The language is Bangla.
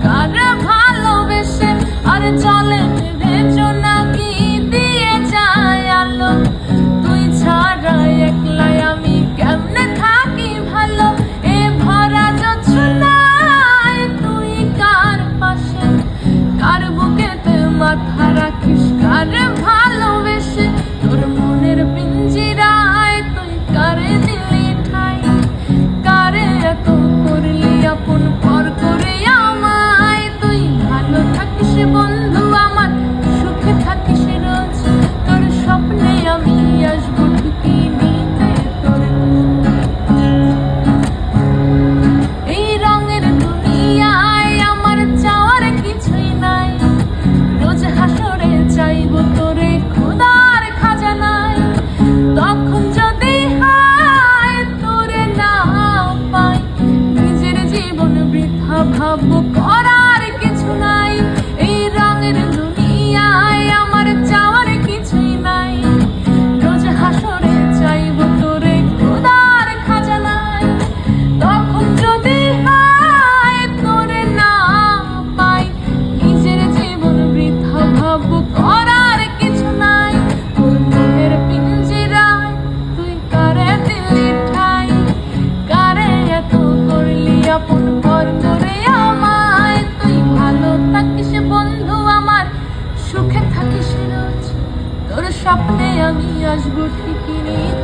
কার ভালোবেসে আর চলে ভেজো নাকি দিয়ে যায় আলো। তুই ছাড়া একলাই আমি কেমনে থাকি ভালো, এ ভরা জোছনায় তুই কার পাশে, কার বুকেতে মাথা রাখিস, কার ভালোবেসে তোর মনের পিঞ্জিরায় তুই কারে দিলি ঠাই, কারে এত করলি আপন পর করে আমায়। তুই ভালো থাকিস বন্ধু আমার, সুখে থাকিস রোজ, তোর স্বপ্নে আমি আসবো ঠিকই নিতে তোর। এই রঙের দুনিয়ায় আমার চাওয়ার কিছুই নাই, রোজ হাসরে চাইবো তোরে খোদার খাজানায়। তখন যদি হায় তোরে না পাই, নিজের জীবন বৃথা ভাববো, করার কিছু নাই। এই রঙের দুনিয়ায় আমার চাওয়ার কিছুই নাই, রোজ হাসরে চাইবো তোরে খোদার খাজানায়। তখন যদি হায় তোরে না পাই, নিজের জীবন বৃথা ভাববো, করার কিছু নাই। তোর মনের পিঞ্জিরায় তুই কারে দিলি ঠাই, কারে এত করলি আপন পর করে আমায়। তুই ভালো থাকিস বন্ধু আমার, সুখে থাকিস রোজ, তোর স্বপ্নে আমি আসবো ঠিকই নিতে।